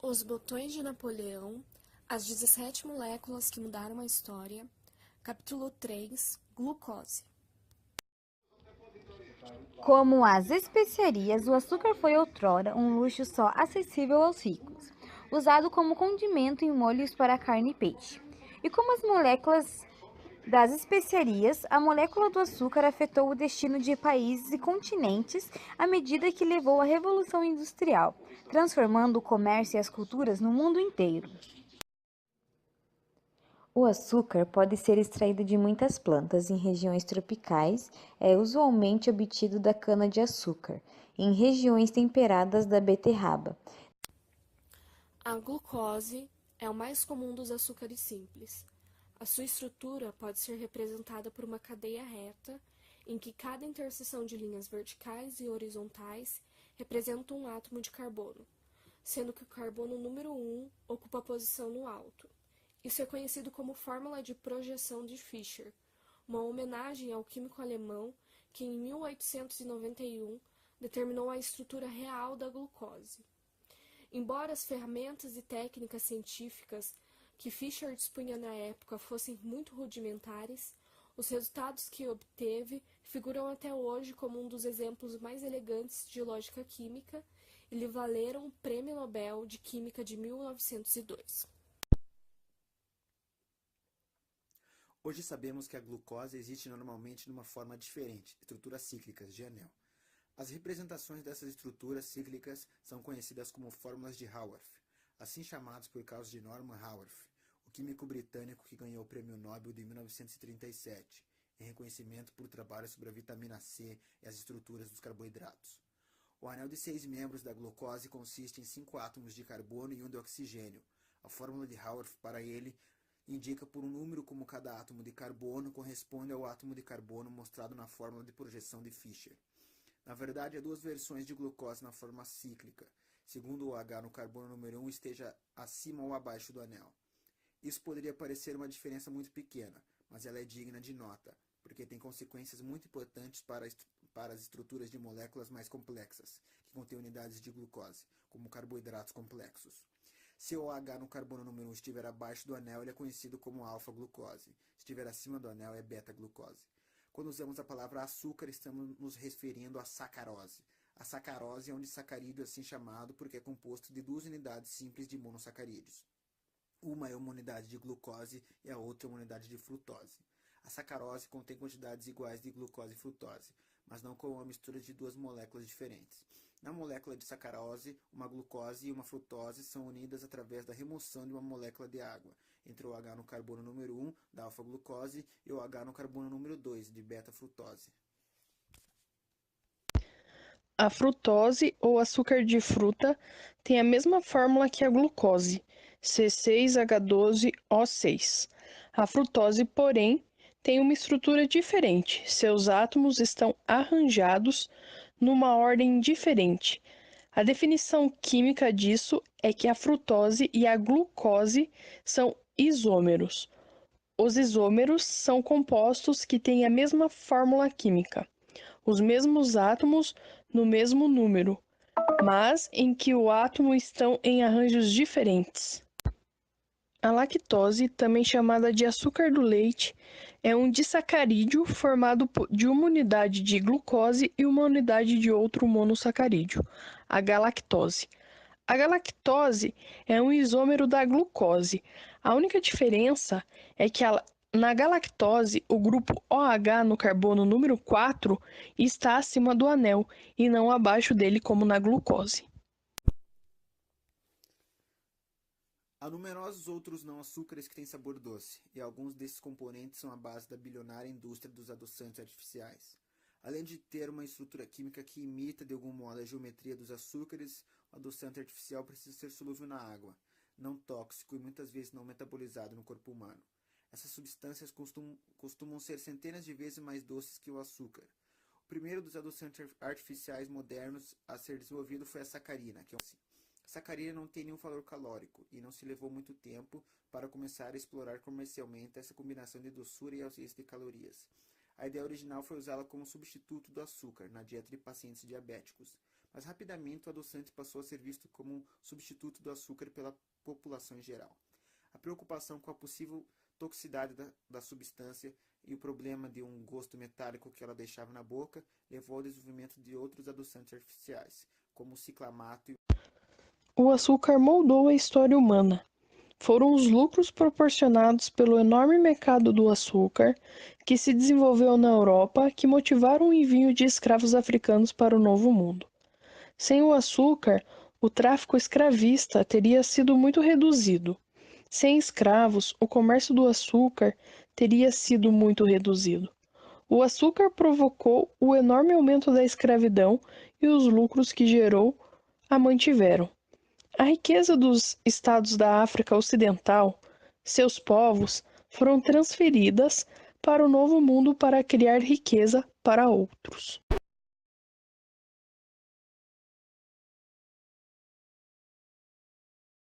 Os botões de Napoleão, as 17 moléculas que mudaram a história, capítulo 3, glucose. Como as especiarias, o açúcar foi outrora um luxo só acessível aos ricos, usado como condimento em molhos para carne e peixe. E como as moléculas das especiarias, a molécula do açúcar afetou o destino de países e continentes à medida que levou à Revolução Industrial, transformando o comércio e as culturas no mundo inteiro. O açúcar pode ser extraído de muitas plantas em regiões tropicais, é usualmente obtido da cana-de-açúcar, em regiões temperadas da beterraba. A glucose é o mais comum dos açúcares simples. A sua estrutura pode ser representada por uma cadeia reta, em que cada interseção de linhas verticais e horizontais representa um átomo de carbono, sendo que o carbono número 1 ocupa a posição no alto. Isso é conhecido como fórmula de projeção de Fischer, uma homenagem ao químico alemão que em 1891 determinou a estrutura real da glucose. Embora as ferramentas e técnicas científicas que Fischer dispunha na época fossem muito rudimentares, os resultados que obteve figuram até hoje como um dos exemplos mais elegantes de lógica química e lhe valeram o Prêmio Nobel de Química de 1902. Hoje sabemos que a glucose existe normalmente numa forma diferente, estruturas cíclicas de anel. As representações dessas estruturas cíclicas são conhecidas como fórmulas de Haworth, assim chamadas por causa de Norman Haworth, o químico britânico que ganhou o Prêmio Nobel de 1937, em reconhecimento por trabalho sobre a vitamina C e as estruturas dos carboidratos. O anel de 6 membros da glucose consiste em 5 átomos de carbono e 1 de oxigênio. A fórmula de Haworth para ele indica por um número como cada átomo de carbono corresponde ao átomo de carbono mostrado na fórmula de projeção de Fischer. Na verdade, há duas versões de glucose na forma cíclica, segundo o H no carbono número 1 esteja acima ou abaixo do anel. Isso poderia parecer uma diferença muito pequena, mas ela é digna de nota, porque tem consequências muito importantes para as estruturas de moléculas mais complexas, que contêm unidades de glucose, como carboidratos complexos. Se o H no carbono número 1 estiver abaixo do anel, ele é conhecido como alfa-glucose. Se estiver acima do anel, é beta-glucose. Quando usamos a palavra açúcar, estamos nos referindo à sacarose. A sacarose é um disacarídeo assim chamado porque é composto de duas unidades simples de monossacarídeos. Uma é uma unidade de glucose e a outra é uma unidade de frutose. A sacarose contém quantidades iguais de glucose e frutose, mas não com uma mistura de duas moléculas diferentes. Na molécula de sacarose, uma glucose e uma frutose são unidas através da remoção de uma molécula de água, entre o H no carbono número 1, da alfa-glucose, e o H no carbono número 2, de beta-frutose. A frutose, ou açúcar de fruta, tem a mesma fórmula que a glucose, C6H12O6. A frutose, porém, tem uma estrutura diferente. Seus átomos estão arranjados numa ordem diferente. A definição química disso é que a frutose e a glucose são isômeros. Os isômeros são compostos que têm a mesma fórmula química, os mesmos átomos no mesmo número, mas em que o átomo estão em arranjos diferentes. A lactose, também chamada de açúcar do leite, é um disacarídeo formado de uma unidade de glucose e uma unidade de outro monossacarídeo, a galactose. A galactose é um isômero da glucose. A única diferença é que na galactose, o grupo OH no carbono número 4 está acima do anel e não abaixo dele como na glucose. Há numerosos outros não-açúcares que têm sabor doce, e alguns desses componentes são a base da bilionária indústria dos adoçantes artificiais. Além de ter uma estrutura química que imita de algum modo a geometria dos açúcares, o adoçante artificial precisa ser solúvel na água, não tóxico e muitas vezes não metabolizado no corpo humano. Essas substâncias costumam ser centenas de vezes mais doces que o açúcar. O primeiro dos adoçantes artificiais modernos a ser desenvolvido foi a sacarina, que é a sacarina não tem nenhum valor calórico e não se levou muito tempo para começar a explorar comercialmente essa combinação de doçura e ausência de calorias. A ideia original foi usá-la como substituto do açúcar na dieta de pacientes diabéticos, mas rapidamente o adoçante passou a ser visto como um substituto do açúcar pela população em geral. A preocupação com a possível toxicidade da substância e o problema de um gosto metálico que ela deixava na boca levou ao desenvolvimento de outros adoçantes artificiais, como o ciclamato e O açúcar moldou a história humana. Foram os lucros proporcionados pelo enorme mercado do açúcar que se desenvolveu na Europa que motivaram o envio de escravos africanos para o Novo Mundo. Sem o açúcar, o tráfico escravista teria sido muito reduzido. Sem escravos, o comércio do açúcar teria sido muito reduzido. O açúcar provocou o enorme aumento da escravidão e os lucros que gerou a mantiveram. A riqueza dos estados da África Ocidental, seus povos, foram transferidas para o Novo Mundo para criar riqueza para outros.